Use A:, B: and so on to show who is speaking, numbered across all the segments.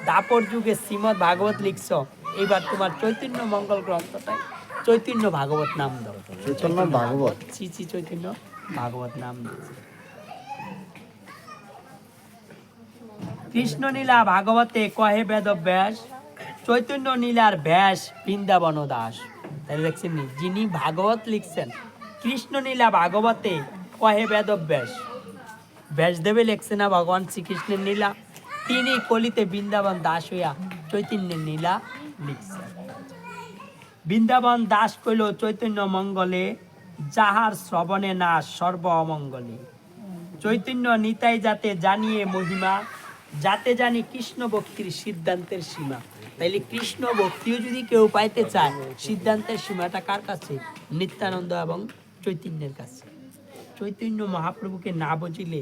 A: দাপর যুগে শ্রীমদ ভাগবত লিখছ, এইবার তোমার চৈতন্য মঙ্গল গ্রন্থটাই চৈতন্য ভাগবত নাম দাও।
B: চৈতন্য ভাগবত,
A: শ্রী শ্রী চৈতন্য ভাগবত নাম দিয়েছে। কৃষ্ণ নীলা ভাগবতে কহে বেদ ব্যাস, চৈতন্য নীলার ব্যাস বৃন্দাবন দাস। তাহলে দেখছেন নি, যিনি ভাগবত লিখছেন কৃষ্ণ নীলা ভাগবতে কহে বেদ ব্যাস, ব্যাসদেবে লিখছে না ভগবান শ্রীকৃষ্ণের নীলা, তিনি কলিতে বৃন্দাবন দাস হইয়া চৈতন্যের নীলা লিখছেন। বৃন্দাবন দাস কইল চৈতন্য মঙ্গলে, যাহার শ্রবণে না সর্ব অমঙ্গলে। চৈতন্য নিতাই যাতে জানিয়ে মহিমা, যাতে জানি কৃষ্ণ ভক্তির সিদ্ধান্তের সীমা। তাইলে কৃষ্ণ ভক্তিও যদি কেউ পাইতে চায়, সিদ্ধান্তের সীমাটা কার কাছে? নিত্যানন্দ এবং চৈতন্যের কাছে। চৈতন্য মহাপ্রভুকে না বুঝিলে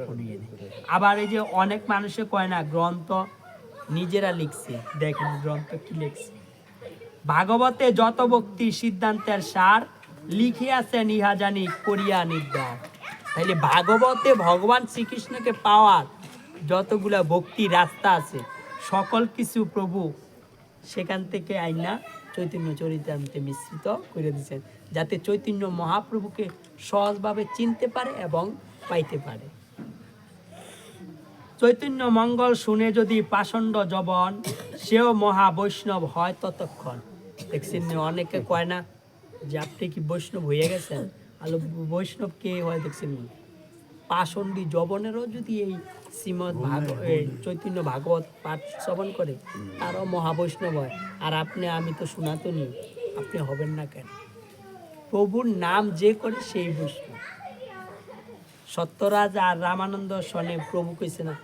A: শুনিয়ে দেয়। আবার এই যে অনেক মানুষে কয় না গ্রন্থ নিজেরা লিখছে, দেখেন গ্রন্থ কি লিখছে। ভাগবতে যত ভক্তি সিদ্ধান্তের সার, লিখিয়াছেন ইহা জানি করিয়া নির্ধার। তাইলে ভাগবতে ভগবান শ্রীকৃষ্ণকে পাওয়ার যতগুলা ভক্তি রাস্তা আছে, সকল কিছু প্রভু সেখান থেকে আইনা চৈতন্য চরিতামৃতে মিশ্রিত করে দিয়েছেন, যাতে চৈতন্য মহাপ্রভুকে সহজভাবে চিনতে পারে এবং পাইতে পারে। চৈতন্য মঙ্গল শুনে যদি পাষণ্ড জবন, সেও মহা বৈষ্ণব হয় ততক্ষণ। দেখছেন অনেকে কয় না যে আপনি কি বৈষ্ণব হয়ে গেছেন, আলো বৈষ্ণব কে হয় দেখছেন, পাষণ্ডী জবনেরও যদি এই শ্রীমদ চৈতন্য ভাগবত পাঠ শ্রবণ করে, তারও মহাবৈষ্ণব হয়। আর আপনি, আমি তো সনাতনী, আপনি হবেন না কেন? প্রভুর নাম যে করে সেই বৈষ্ণব। সত্যরাজ আর রামানন্দ শনে প্রভু কইছে না,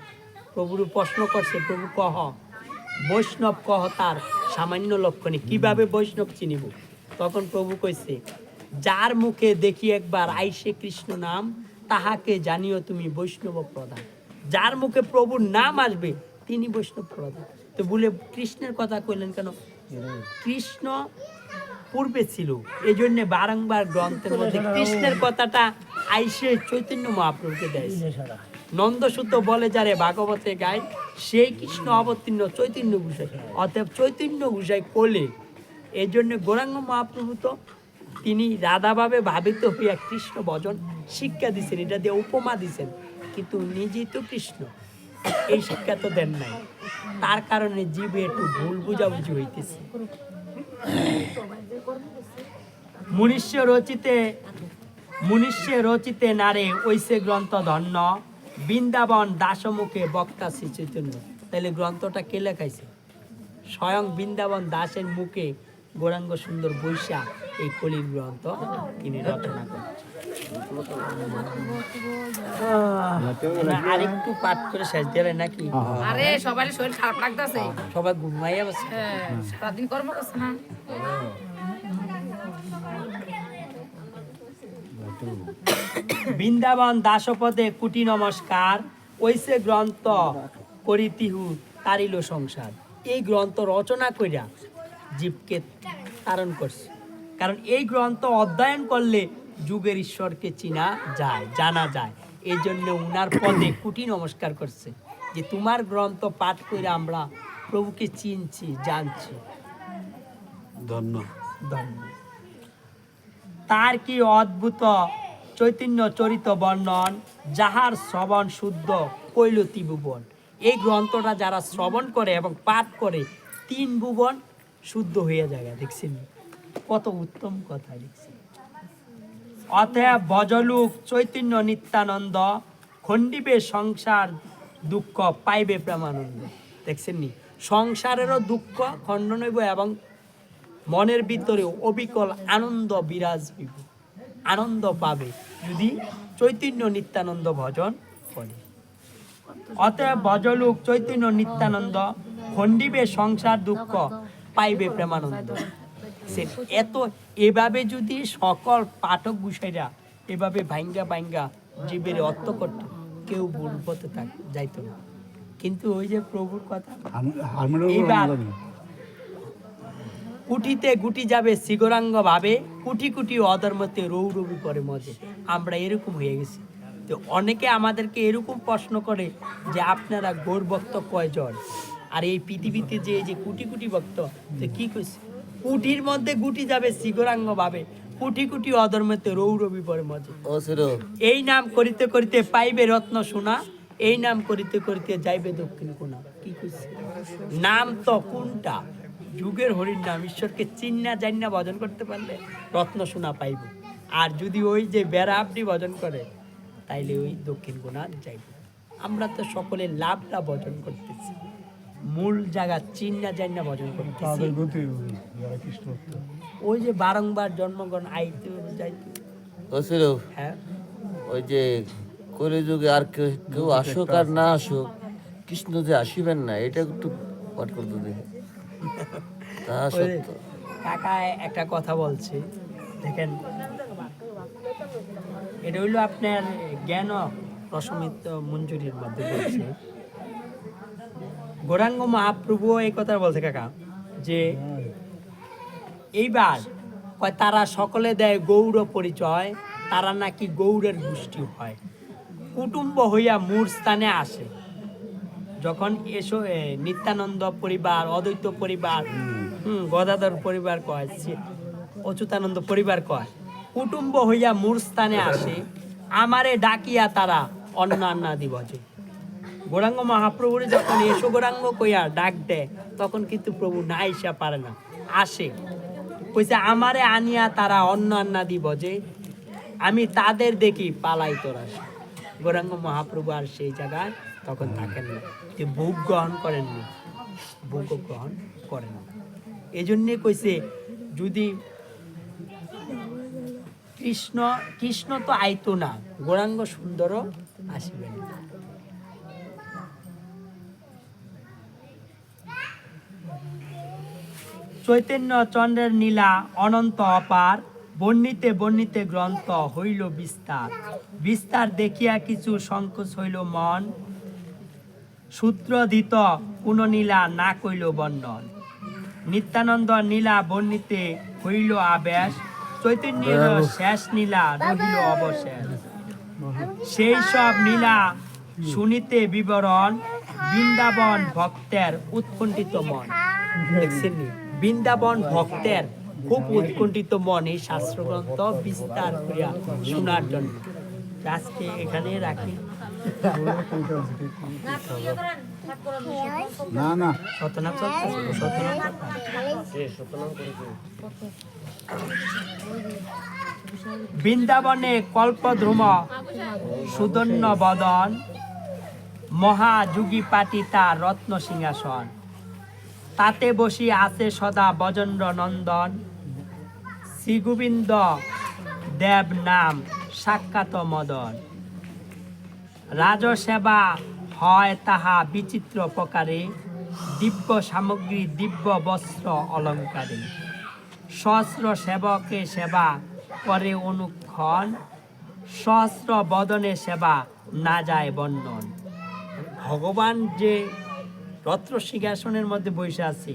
A: প্রভুর প্রশ্ন করছে, প্রভু কহ বৈষ্ণব কহ তার সামান্য লক্ষণে, কিভাবে বৈষ্ণব চিনিব? তখন প্রভু কইছে, যার মুখে দেখি একবার আইসে কৃষ্ণ নাম, তাহাকে জানিও তুমি বৈষ্ণব প্রধান। যার মুখে প্রভুর নাম আসবে তিনি বৈষ্ণব প্রধান। তো বলে কৃষ্ণের কথা কইলেন কেন? কৃষ্ণ পূর্বে ছিল, এই জন্য বারংবার গ্রন্থের মধ্যে কৃষ্ণের কথাটা আইসে চৈতন্য মহাপ্রভুকে দেয়। নন্দসূত বলে যারে ভাগবতে গায়, সেই কৃষ্ণ অবতীর্ণ চৈতন্য ঘোষাই। অতএব চৈতন্য ঘোষাই কোলে, এই জন্য গৌরাঙ্গ মহাপ্রভু তো তিনি রাধাভাবে ভাবিত হইয়া কৃষ্ণ ভজন শিক্ষা দিচ্ছেন, এটা দিয়ে উপমা দিচ্ছেন, কিন্তু নিজেই তো কৃষ্ণ, এই শিক্ষা তো দেন নাই। তার কারণে জীবে একটু ভুল বুঝাবুঝি হইতেছে। মনুষ্য রচিতে নারে ঐসে গ্রন্থ ধন্য, বৃন্দাবন দাসমুখে বক্তা শ্রী চৈতন্য। তাহলে গ্রন্থটা কে লেখাইছে? স্বয়ং বৃন্দাবন দাসের মুখে গৌরাঙ্গ সুন্দর বৈশা এই কলির গ্রন্থ তিনি রচনা করেন। আরেকটু পাঠ করে শেষ দিলে নাকি?
C: আরে সবাই শরীর খারাপ লাগতেছে,
A: সবাই ঘুমাইয়া বসে,
C: সারাদিন কর্ম করছে না।
A: বৃন্দাবন দাসপদে কুটি নমস্কার, ওইসে গ্রন্থ করিতিহু তারিল সংসার। এই গ্রন্থ রচনা কইরা জীবকে তারণ করছে, কারণ এই গ্রন্থ অধ্যয়ন করলে যুগের ঈশ্বরকে চিনা যায়, জানা যায়। এই জন্য উনার পদে কুটি নমস্কার করছে, যে তোমার গ্রন্থ পাঠ করে আমরা প্রভুকে চিনছি, জানছি।
B: ধন্য
A: ধন্য। তার কি অদ্ভুত চৈতন্য চরিত বর্ণন, যাহার শ্রবণ শুদ্ধ কইল ত্রিভুবন। এই গ্রন্থটা যারা শ্রবণ করে এবং পাঠ করে, 3 ভুবন শুদ্ধ হয়ে যায়। দেখছেন কত উত্তম কথা লিখছেন। অতএব ভজলুক চৈতন্য নিত্যানন্দ, খণ্ডিবে সংসার দুঃখ পাইবে প্রেমানন্দ। দেখছেন নি, সংসারেরও দুঃখ খণ্ডন হইব এবং মনের ভিতরে অবিকল আনন্দ বিরাজ হইব, আনন্দ পাবে যদি চৈতন্য নিত্যানন্দ ভজন করে। অতএব ভজলুক চৈতন্য নিত্যানন্দ, খণ্ডিবে সংসার দুঃখ পাইবে প্রেমানন্দ। এত এভাবে যদি সকল পাঠক গুসাইরা এভাবে ভাঙ্গা ভাঙ্গা জীবের অর্থ করত, কেউ ভুল পথে যাইতো না। কিন্তু ওই যে প্রভুর কথা, এইবার কুটিতে গুটি যাবে শ্রীগৌরাঙ্গ ভাবে, কুটি কুটি অধর্মতে রৌরবি করে মজে। আমরা এরকম হয়ে গেছি। তো অনেকে আমাদেরকে এরকম প্রশ্ন করে যে আপনারা গৌরভক্ত কয়জন? আর এই পৃথিবীতে যে এই যে কোটি কোটি ভক্ত, তো কি কইছে, কুটির মধ্যে গুটি যাবে শিগরাঙ্গ ভাবে, কোটি কোটি অধর্মেতে রৌরবি পরে মজে।
B: ও সিরো
A: এই নাম করিতে করিতে পাইবে রত্ন সোনা, এই নাম করিতে করিতে যাইবে দক্ষিণ কোনা। কি কইছে, নাম তো কোনটা, যুগের হরির নাম, ঈশ্বরকে চিন্না জান্না ভজন করতে পারলে রত্ন সোনা পাইবে। আর যদি ওই যে বেড়া আপনি ভজন করে তাইলে ওই দক্ষিণ কোনা যাইবে। আমরা তো সকলে লাভটা ভজন করতেছি, মূল জায়গা চিন্না জান্না ভজন করতেছি। ওই যে বারংবার জন্মগ্রহণ আইতে যাইতে।
B: ও সিরো
A: হ্যাঁ,
B: ওই যে কলিযুগে আর কেউ আসুক আর না আসুক, কৃষ্ণ যে আসিবেন না এটা একটু পাঠ করতে দেখে। তা
A: ওই
B: সত্য।
A: কাকা একটা কথা বলছে, দেখেন, এটা হইলো আপনার জ্ঞান রসমিত মঞ্জুরির মধ্যে বলছে। গৌরাঙ্গ মহাপ্রভু এই কথা বলছে কাকা, যে এইবার কয় তারা সকলে দেয় গৌর পরিচয়, তারা নাকি গৌরের গোষ্ঠী হয়, কুটুম্ব হইয়া মূল স্থানে আসে। যখন এসো নিত্যানন্দ পরিবার, অদ্বৈত পরিবার, গদাধর পরিবার কয়, অচ্যুতানন্দ পরিবার কয়, কুটুম্ব হইয়া মূল স্থানে আসে, আমারে ডাকিয়া তারা অন্নান্নাদি বজে। গৌরাঙ্গ মহাপ্রভুরে যখন এসো গৌরাঙ্গ কইয়া ডাক দেয়, তখন কিন্তু প্রভু না আইসা পারে না, আসে। কইছে আমারে আনিয়া তারা অন্নান্নাদি বজে, আমি তাদের দেখি পালাই তোরা। গৌরাঙ্গ মহাপ্রভু আর সেই জায়গায় তখন থাকেন না, যে ভোগ গ্রহণ করেন না, ভোগ গ্রহণ করেন না। এই জন্যে কইছে যদি কৃষ্ণ তো আইতো না, গৌরাঙ্গ সুন্দরও আসিবেন না। চৈতন্য চন্দ্রের নীলা অনন্ত অপার, বর্ণিতে বর্ণিতে গ্রন্থ হইল বিস্তার, বিস্তার দেখিয়া কিছু সংকোচ হইল মন, সূত্র দিত কোন নীলা না কইল বর্ণন, নিত্যানন্দ নীলা বর্ণিতে হইল আবেশ, চৈতন্যের শেষ নীলা রহিল অবশেষ, সেই সব নীলা শুনিতে বিবরণ, বৃন্দাবন ভক্তের উৎকণ্ঠিত মন। দেখছেন নি, বৃন্দাবন ভক্তের খুব উৎকণ্ঠিত মন এই শাস্ত্রগ্রন্থ বিস্তার করিয়া শোনার জন্য। আজকে এখানে রাখি।
B: না না
A: শতনাম চলতেছে, শতনাম বৃন্দাবনে কল্পদ্রুম সুদন্য বদন, মহাযুগী পাটি তার রত্ন সিংহাসন, তাতে বসি আছে সদা বজেন্দ্র নন্দন, শ্রীগোবিন্দ দেব নাম সাক্ষাৎ মদন, রাজসেবা হয় তাহা বিচিত্র প্রকারে, দিব্য সামগ্রী দিব্য বস্ত্র অলঙ্কারে, সহস্র সেবকে সেবা করে অনুক্ষণ, সহস্র বদনে সেবা না যায় বর্ণন। ভগবান যে রত্ন সিংহাসনের মধ্যে বসে আছে,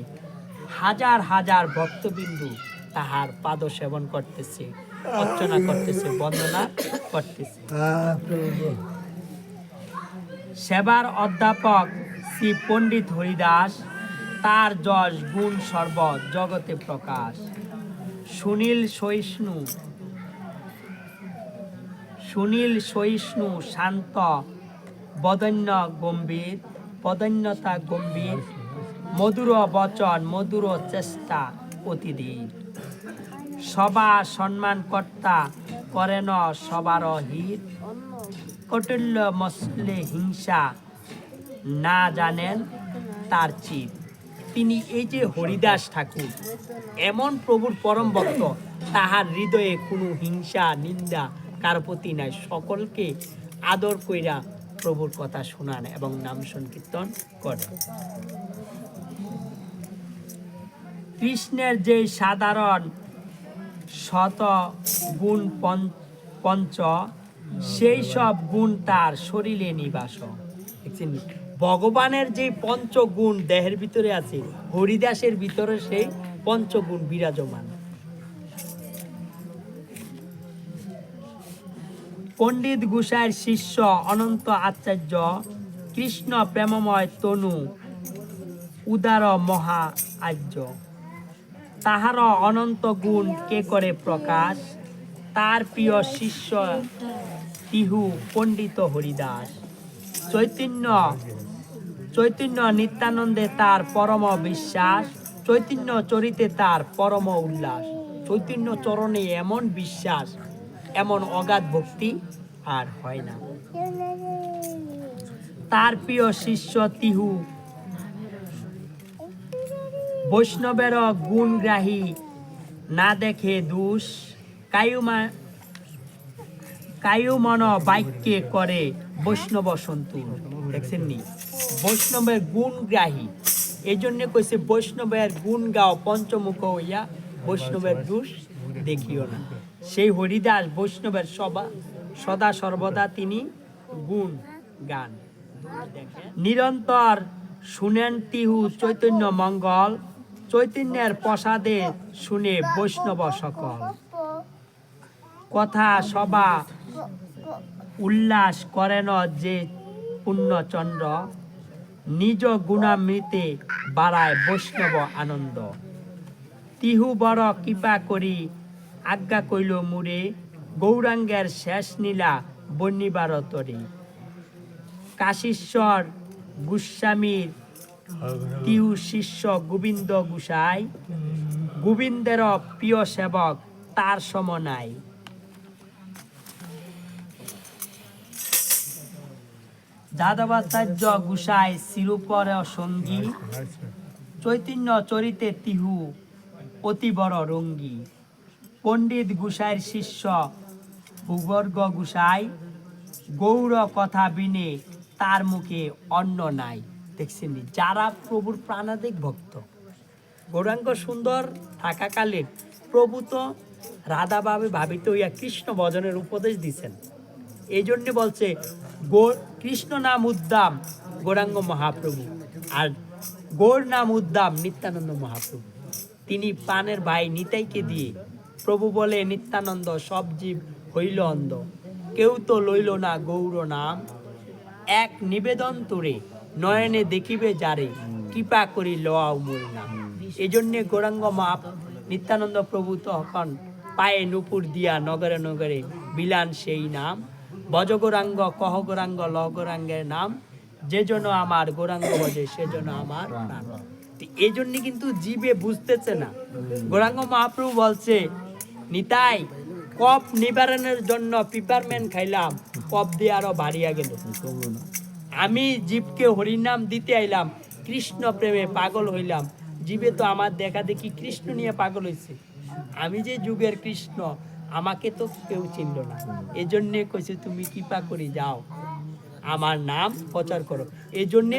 A: হাজার হাজার ভক্তবিন্দু তাহার পাদ সেবন করতেছে, অর্চনা করতেছে, বন্দনা করতেছে। সেবার অধ্যাপক শ্রী পণ্ডিত হরিদাস, তার যশ গুণ সর্ব জগতে প্রকাশ, সুনীল সহিষ্ণু শান্ত বদন্য গম্ভীর, বদন্যতা গম্ভীর, মধুর বচন মধুর চেষ্টা অতিধীর, সবা সম্মান কর্তা করেন সবার হিত, কৌটিল্য মসলে হিংসা না জানেন তার চিত। তিনি এই যে হরিদাস ঠাকুর এমন প্রভুর পরম ভক্ত, তাহার হৃদয়ে কোনো হিংসা নিন্দা কার প্রতি নাই, সকলকে আদর কইরা প্রভুর কথা শোনান এবং নাম সংকীর্তন করেন। কৃষ্ণের যে সাধারণ শত গুণ পঞ্চ, সেই সব গুণ তার শরীরে নিবাস। দেখছেন, ভগবানের যে পঞ্চগুণ দেহের ভিতরে আছে, হরিদাসের ভিতরে সেই পঞ্চগুণ বিরাজমান। পণ্ডিত গোসাইয়ের শিষ্য অনন্ত আচার্য, কৃষ্ণ প্রেমময় তনু উদার মহা আর্য, তাহার অনন্ত গুণ কে করে প্রকাশ, তার প্রিয় শিষ্য তিহু পণ্ডিত হরিদাস। চৈতন্য চৈতন্য নিত্যানন্দে তার পরম বিশ্বাস, চৈতন্য চরিতে তার পরম উল্লাস। চৈতন্য চরণে এমন বিশ্বাস, এমন অগাধ ভক্তি আর হয় না। তার প্রিয় শিষ্য তিহু বৈষ্ণবের গুণগ্রাহী, না দেখে দোষ, কায়ুমন বাক্যে করে বৈষ্ণব সন্তুল। দেখছেন নি, বৈষ্ণবের গুণগ্রাহী, এই জন্য কইছে বৈষ্ণবের গুণ গাও পঞ্চমুখ হইয়া, বৈষ্ণবের দোষ দেখিও না। সেই হরিদাস বৈষ্ণবের সদা সর্বদা তিনি গুণ গান। নিরন্তর শুনেন তিহু চৈতন্য মঙ্গল, চৈতন্যের প্রসাদে শুনে বৈষ্ণব সকল। কথা সভা উল্লাস করেন যে পূর্ণচন্দ্র, নিজ গুণামৃতে বাড়ায় বৈষ্ণব আনন্দ। তিহু বড় কৃপা করি আজ্ঞা কইল মুরে, গৌরাঙ্গের শেষ নীলা বর্ণিবার তরে। কাশীশ্বর গোস্বামীর তিহু শিষ্য গোবিন্দ গোসাই, গোবিন্দের প্রিয় সেবক তার সম নাই। যাদবাচার্য গোসাই শিরূপর সঙ্গী, চৈতন্য চরিতে তিহু অতি বড় রঙ্গী। পণ্ডিত গোসাইয়ের শিষ্য ভূগর্গ গোসাই, গৌর কথা বিনে তার মুখে অন্ন নাই। দেখছেন, যারা প্রভুর প্রাণাধিক ভক্ত, গৌরাঙ্গ সুন্দর থাকাকালীন প্রভু তো রাধা ভাবিত হইয়া কৃষ্ণ ভজনের উপদেশ দিছেন। এই জন্য বলছে কৃষ্ণ নাম উদ্দাম গৌরাঙ্গ মহাপ্রভু, আর গৌর নাম উদ্দাম নিত্যানন্দ মহাপ্রভু। তিনি পানের ভাই নিতাইকে দিয়ে প্রভু বলে, নিত্যানন্দ সব জীব হইল অন্ধ, কেউ তো লইল না গৌর নাম। এক নিবেদন তোরে নয়নে দেখিবে যারে, কৃপা করি লওয়াও মোর নাম। এই জন্যে গৌরাঙ্গ নিত্যানন্দ প্রভু তখন পায়ে নুপুর দিয়া নগরে নগরে বিলান সেই নাম। বজ গৌরাঙ্গ কহ গৌরাঙ্গ ল গৌরাঙ্গের নাম, যে জন্য আমার গৌরাঙ্গ বজে সেজন্য আমার প্রাণ। এই জন্য কিন্তু জীবে বুঝতেছে না। গৌরাঙ্গ মহাপ্রভু বলছে, নিতাই কপ নিবারণের জন্য পিপারমেন্ট খাইলাম, কপ দিয়ে আরো বাড়িয়া গেল। আমি জীবকে হরিনাম দিতে আইলাম, কৃষ্ণ প্রেমে পাগল হইলাম। জীবে তো আমার দেখা দেখি কৃষ্ণ নিয়ে পাগল হয়েছে। আমি যে যুগের কৃষ্ণ, আমাকে তো কেউ চিনল না। এই জন্যে কইছে, তুমি কৃপা করে যাও, আমার নাম প্রচার করো। এই জন্যে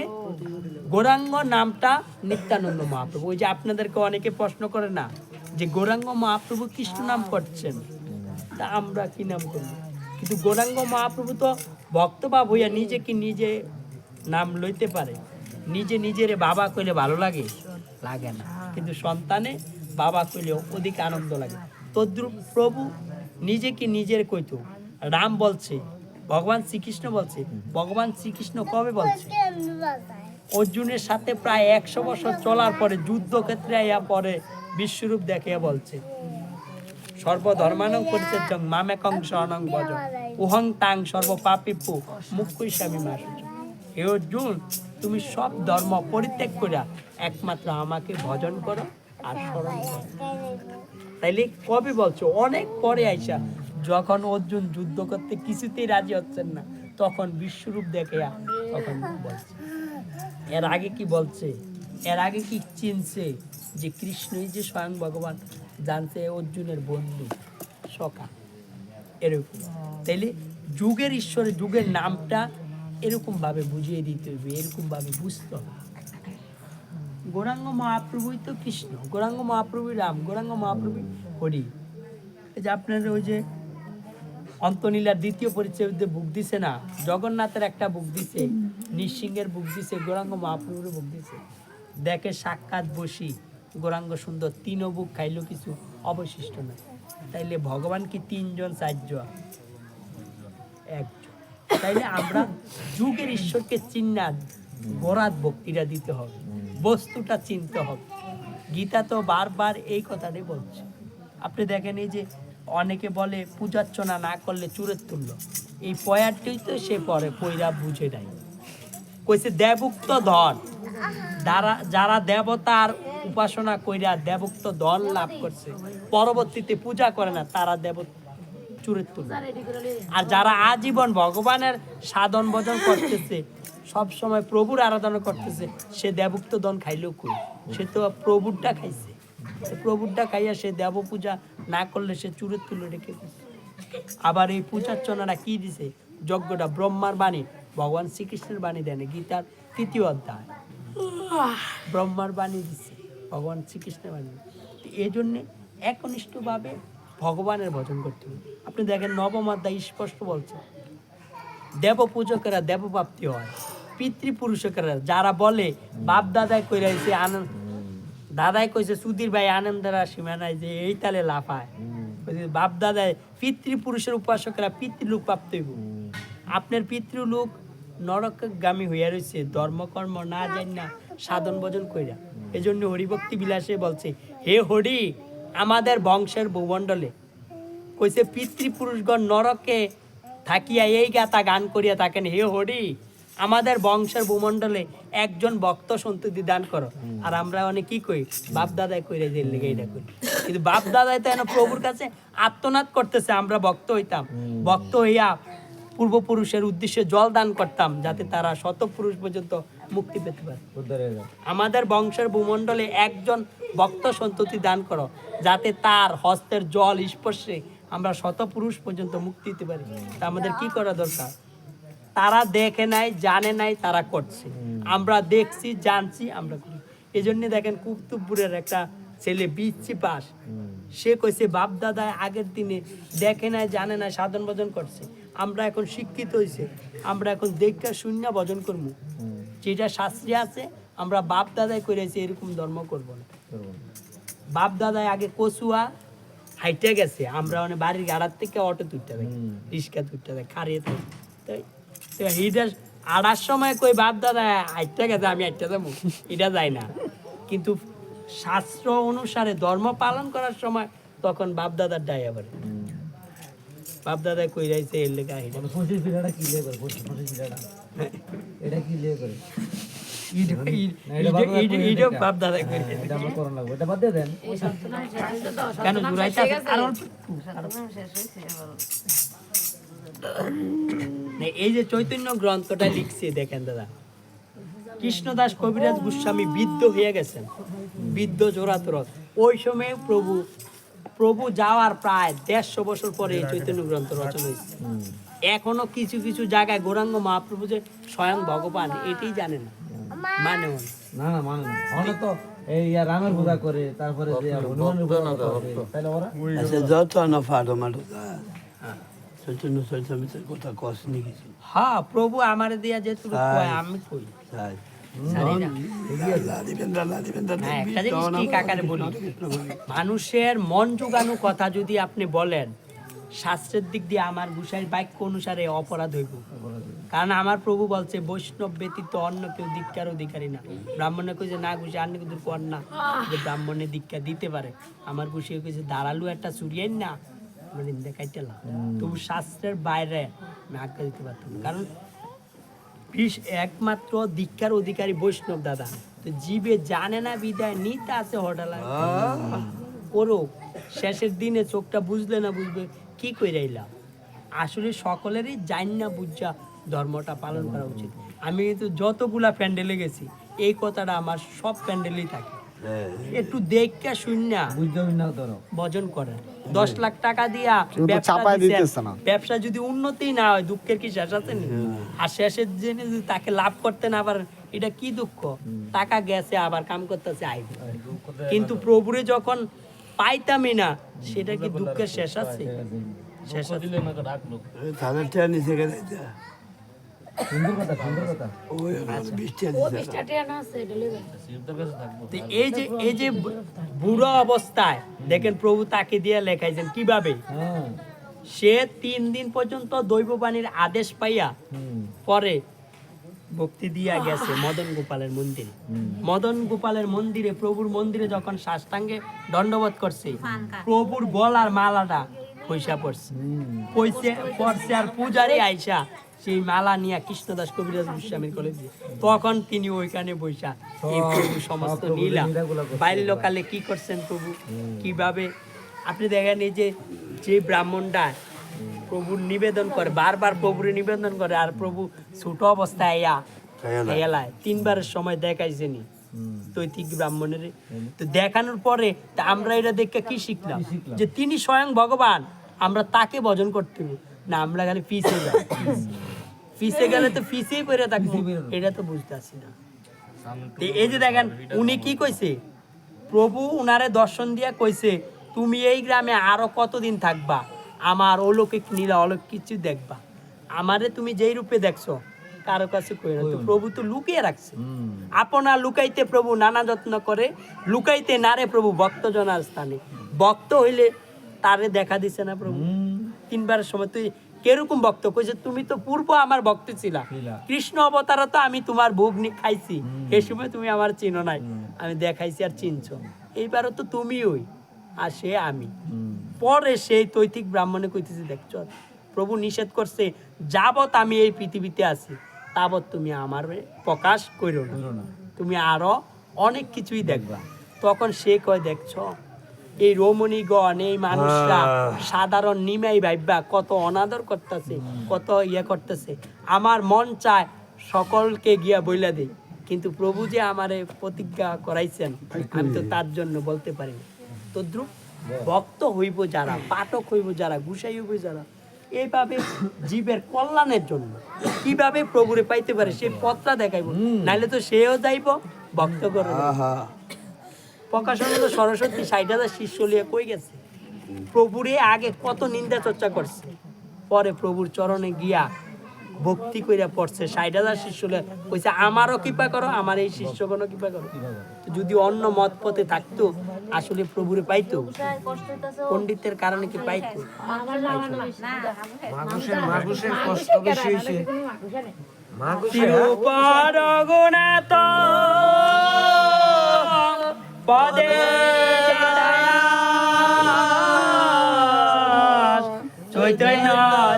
A: গৌরাঙ্গ নামটা নিত্যানন্দ মহাপ্রভু। ওই যে আপনাদেরকে অনেকে প্রশ্ন করে না, যে গৌরাঙ্গ মহাপ্রভু কৃষ্ণ নাম করছেন, তা আমরা কি নাম করব? কিন্তু গৌরাঙ্গ মহাপ্রভু তো ভক্তভাব হইয়া নিজেকে নিজে নাম লইতে পারে। নিজে নিজের বাবা কইলে ভালো লাগে? লাগে না। কিন্তু সন্তানে বাবা কইলে অধিক আনন্দ লাগে। তদ্রূপ প্রভু নিজেকে নিজের কইতো। রাম বলছে, ভগবান শ্রীকৃষ্ণ বলছে। ভগবান শ্রীকৃষ্ণ কবে বলছে? অর্জুনের সাথে প্রায় 100 বছর চলার পরে যুদ্ধক্ষেত্রে আইয়া পরে বিশ্বরূপ দেখিয়া বলছে, সর্বধর্মানং পরিত্যাজ্যং মামেকং শরণং ভজ, উহং তাং সর্বপাপীপ্য মুখ্যৈষ্যামি মা শুচ। হে অর্জুন, তুমি সব ধর্ম পরিত্যাগ করিয়া একমাত্র আমাকে ভজন করো আর স্মরণ করো। তাইলে কবে বলছো? অনেক পরে আইসা, যখন অর্জুন যুদ্ধ করতে কিছুতেই রাজি হচ্ছেন না, তখন বিশ্বরূপ দেখিয়া তখন বলছে। এর আগে কি বলছে? এর আগে কি চিনছে যে কৃষ্ণই যে স্বয়ং ভগবান? জানছে অর্জুনের বন্ধু সখা। এরকম তাইলে যুগের ঈশ্বরের যুগের নামটা এরকম ভাবে বুঝিয়ে দিতে হবে, এরকম ভাবে বুঝতে হবে। গৌরাঙ্গ মহাপ্রভুই তো কৃষ্ণ, গৌরাঙ্গ মহাপ্রভুই রাম, গৌরাঙ্গ মহাপ্রভুই হরি। এই যে আপনার ওই যে অন্তনীলার দ্বিতীয় পরিচয় বুক দিছে না, জগন্নাথের একটা বুক দিছে, নৃসিংহের বুক দিছে, গৌরাঙ্গ মহাপ্রভুর বুক দিছে। দেখে সাক্ষাৎ বসি গৌরাঙ্গ সুন্দর, 3 বুক খাইলো কিছু অবশিষ্ট না। তাইলে ভগবান কি 3 জন 4 জন? 1 জন। তাইলে আমরা যুগের ঈশ্বরকে চিন্না গোরাত ভক্তিটা দিতে হবে। বস্তুটা চিনতে হবে। গীতা তো বারবার এই কথাটাই বলছে। আপনি দেখেন এই যে অনেকে বলে পূজার্চনা না করলে চুরের তুল্য, এই পয়ারটি তো সে পরে পয়রা বুঝে নাই। কইছে দেবুক্ত ধন, যারা দেবতার উপাসনা কইরা দেবুক্ত ধন লাভ করছে, পরবর্তীতে পূজা করে না, তারা চুরের তুল্য। আর যারা আজীবন ভগবানের সাধন ভজন করতেছে, সব সময় প্রভুর আরাধনা করতেছে, সে দেবুক্ত ধন খাইলেও কই, সে তো প্রভুরটা খাইছে। প্রভুরটা খাইয়া সে দেব পূজা না করলে সে চুরের তুল্য রেখে দিছে। আবার এই পূজার্চনাটা কি দিছে, যজ্ঞটা ব্রহ্মার বাণী, ভগবান শ্রীকৃষ্ণের বাণী দেন, গীতার 3য় অধ্যায় ব্রহ্মার বাণী দিছে, ভগবান শ্রীকৃষ্ণের বাণী। এই জন্যে একনিষ্ঠভাবে ভগবানের ভজন করতে হবে। আপনি দেখেন নবম অধ্যায় স্পষ্ট বলছে, দেব পূজকেরা দেবপ্রাপ্তি হয়, পিতৃপুরুষকেরা যারা বলে বাপ দাদাই কইরা আইছে আনন্দ, দাদাই কইছে সুধীর ভাই আনন্দের সীমানায় যে এই তালে লাফায়, বাপ দাদাই পিতৃপুরুষের উপাসকেরা পিতৃলোক প্রাপ্ত হইব। আপনার পিতৃলোক নরকগামী হইয়া রয়েছে ধর্মকর্ম না জানি না সাধন ভজন কইরা। এই জন্য হরিভক্তি বিলাসে বলছে, হে হরি আমাদের বংশের ভূমণ্ডলে কইছে পিতৃপুরুষগণ নরকে থাকিয়া এই গাতা গান করিয়া থাকেন, হে হরি আমাদের বংশের ভূমণ্ডলে একজন ভক্ত সন্ততি দান করো। আর আমরা অনেক কি কই, বাপ দাদাই কইরা যে লেগে এটা করি, কিন্তু বাপ দাদাই তো প্রভুর কাছে আত্মনাদ করতেছে, আমরা ভক্ত হইতাম, ভক্ত হইয়া পূর্বপুরুষের উদ্দেশ্যে জল দান করতাম, যাতে তারা শতপুরুষ পর্যন্ত মুক্তি পেতে পারে। আমাদের বংশের ভূমণ্ডলে একজন ভক্ত সন্ততি দান করো, যাতে তার হস্তের জল স্পর্শে আমরা শতপুরুষ পর্যন্ত মুক্তি দিতে পারি। তা আমাদের কি করা দরকার? তারা দেখে নাই, জানে নাই, তারা করছে, আমরা দেখছি, জানছি, আমরা করি। এই জন্য দেখেন কুতুবপুরের একটা ছেলে বিচ্ছি পাস, সে কইছে বাপ দাদা আগের দিনে দেখে নাই, জানে না, সাধন ভজন করছে, আমরা এখন শিক্ষিত হয়েছে, আমরা এখন দেখা শূন্য ভজন করবো, যেটা শাস্ত্রে আছে আমরা বাপ দাদাই করেছি, এরকম ধর্ম করব না। বাপ দাদাই আগে কচুয়া হাইটে গেছে, আমরা মানে বাড়ির গাড়ার থেকে অটো তুলতে হবে, রিক্সা তুলতে হবে, খারিয়ে থাকি, তাই এইটা আড়ার সময় কই বাপ দাদা হাইটে গেছে, আমি হাইটে যাবো, এটা যায় না। কিন্তু শাস্ত্র অনুসারে ধর্ম পালন করার সময় তখন বাপ দাদার ডাই আবার বাপ দাদা কই রাইছে এর লেখা এটা
D: পঁচিশ বিঘাটা কি লে করে, পঁচিশ বিঘাটা এটা কি লে করে,
A: এইটা বাপ দাদা কই
D: এটা আমার করণ লাগবে, এটা বাদ দিয়ে দেন।
A: কেন জুড়াইতে আর অল্প না, এই যে চৈতন্য গ্রন্থটা লিখছে দেখেন দাদা, কৃষ্ণদাস কবিরাজ গোস্বামী বৃদ্ধ হয়ে গেছেন, বৃদ্ধ জোড়াতর। ওই সময় প্রভু যাওয়ার প্রায় 150 বছর পরে এই চৈতন্য গ্রন্থ রচনা হয়েছে। এখনো কিছু কিছু জায়গায় গৌরাঙ্গ মহাপ্রভু যে স্বয়ং ভগবান এটাই জানে না, মানে
D: না না মানে না, ওরা তো এই রামের পূজা করে, তারপরে যে হনুমানের পূজা করে, তাহলে ওরা
E: আচ্ছা যত না ফাটো মাটো চৈতন্য চৈতন্যের কথা কস নি কিছু
A: হ্যাঁ প্রভু আমার দিয়া যে তুমি কয় আমি কই
E: তাই
A: জানি না। একটা জিনিস ঠিক আকারে বলি, মানুষের মন জোগানো কথা যদি আপনি বলেন, শাস্ত্রের দিক দিয়ে আমার গুসাইয়ের বাক্য অনুসারে অপরাধ হইব। কারণ আমার প্রভু বলছে বৈষ্ণব ব্যতীত অন্য কেউ দীক্ষার অধিকারী না। ব্রাহ্মণে কইছে না গুছি আন্য কিন্তু কর না, যে ব্রাহ্মণে দীক্ষা দিতে পারে। আমার গুছিয়ে কইছে দাঁড়ালু একটা চুরিয়াই না মানে দেখাইতেলাম, তবু শাস্ত্রের বাইরে আমি আজ্ঞা দিতে পারতাম না। কারণ একমাত্র দীক্ষার অধিকারী বৈষ্ণব দাদা, তো জীবে জানে না বিদায় নিতে আছে হঠালা করো, শেষের দিনে চোখটা বুঝলে না বুঝবে কি কইরাইলাম। আসলে সকলেরই জান না বুঝা ধর্মটা পালন করা উচিত। আমি কিন্তু যতগুলা প্যান্ডেলে গেছি এই কথাটা আমার সব প্যান্ডেলেই থাকে, একটু দেখা শুননা ভজন করেন। 10 লাখ টাকা দিয়া ব্যবসা যদি উন্নতি না হয় দুঃখের কি শেষ আছে নি? আর শেষের দিনে যদি তাকে লাভ করতে না পারেন এটা কি দুঃখ? টাকা গেছে আবার কাম করতেছে আইবে, কিন্তু প্রভুরে যখন পাইতামই না সেটা কি দুঃখের শেষ আছে? শেষ আছে।
E: তাদের টেয়া নিচে গেলে
D: সুন্দর কথা, সুন্দর কথা।
E: ওই 20 টেয়া
A: তো এই যে বুড়ো অবস্থায় দেখেন প্রভু তাকে দিয়ে লেখাইছেন কিভাবে,
D: হ্যাঁ
A: সে 3 দিন পর্যন্ত দৈববাণীর আদেশ পাইয়া পরে ভক্তি দিয়া গেছে মদন গোপালের মন্দিরে। মদন গোপালের মন্দিরে, প্রভুর মন্দিরে যখন সাষ্টাঙ্গে দণ্ডবোধ করছে, প্রভুর গলার মালাটা পয়সা পড়ছে, পড়ছে আর পূজারি আইসা সেই মালা নিয়ে কৃষ্ণদাস কবিরাজ গোস্বামীর কলেজে, তখন তিনি ওইখানে বৈশা এই প্রভু সমস্ত লীলা বাল্যকালে কি করছেন প্রভু, কিভাবে আপনি দেখেন এই যে ব্রাহ্মণটা প্রভুর নিবেদন করে, বারবার প্রভুর নিবেদন করে, আর প্রভু ছোট অবস্থায় এলায় 3 বারের সময় দেখাইছেনি তৈতিক ব্রাহ্মণের। তো দেখানোর পরে তা আমরা এটা দেখে কি শিখলাম, যে তিনি স্বয়ং ভগবান, আমরা তাকে ভজন করতে হবে না, আমরা খালি পিছে যাই, পিছে গেলে তো পিছেই পড়ে থাকবো, এটা তো বুঝতে পারছি না। তো এই যে দেখেন উনি কি কইছে, প্রভু উনারে দর্শন দিয়া কইছে তুমি এই গ্রামে আরো কতদিন থাকবা, আমার অলৌকিক নীলা অলৌকিক কিছু দেখবা, আমারে তুমি যেই রূপে দেখছো কারো কাছে কই না। তো প্রভু তো লুকিয়ে রাখছে, আপনা লুকাইতে প্রভু নানা যত্ন করে, লুকাইতে নারে প্রভু ভক্তজনার স্থানে, ভক্ত হইলে তারে দেখা দিছে না প্রভু 3 বারের সময়। তুই কিরকম ভক্ত কইছে, তুমি তো পূর্ব আমার ভক্ত ছিলা, কৃষ্ণ অবতার তো আমি তোমার ভোগ খাইছি, এই সময় তুমি আমার চিনো নাই, আমি দেখাইছি আর চিনছো, এইবারও তো তুমি ওই আর সে আমি। পরে সেই তৈতিক ব্রাহ্মণে কইতেছে দেখছো প্রভু নিষেধ করছে, যাবত আমি এই পৃথিবীতে আছি তাবত তুমি আমার প্রকাশ করো না, তুমি আরো অনেক কিছুই দেখবা। তখন সে কয় দেখছো এই রমণীগণ, এই মানুষরা সাধারণ নিমাই ভাইবা কত অনাদর করতেছে, কত করতেছে, আমার মন চায় সকলকে গিয়া বইলা দেই, কিন্তু প্রভু যে আমারে প্রতিজ্ঞা করাইছেন আমি তো তার জন্য বলতে পারি না। তদ্রুপ ভক্ত হইব যারা, পাঠক হইব যারা, গুসাই হইব যারা, এইভাবে জীবের কল্যাণের জন্য কিভাবে প্রভুরে পাইতে পারে সেই পথটা দেখাইব, নাইলে তো সেও যাইব ভক্ত করে। প্রকাশানন্দ সরস্বতী 60,000 শিষ্য লিয়ে কই গেছে, প্রভুরে আগে কত নিন্দা চর্চা করছে, পরে প্রভুর চরণে গিয়া ভক্তি কইরা পড়ছে, 60,000 শিষ্য লিয়ে কইছে আমারও কৃপা করো, আমার এই শিষ্যগণও কৃপা করো। যদি অন্য মত পথে থাকতো আসলে প্রভুরে পাইতো, পণ্ডিতের কারণে কি পাইতো? রঘুনাথ পদে চৈতন্য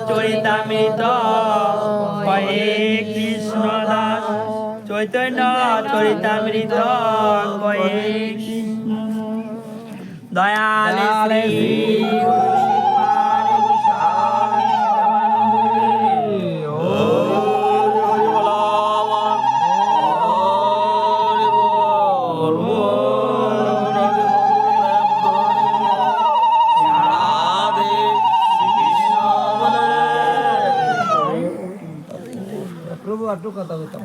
A: চরিতামৃত কয়ে কৃষ্ণ দাস, চৈতন্য চরিতামৃত কয়ে কৃষ্ণ দয়াল শ্রী
D: প্রভু আটু কথা বলতাম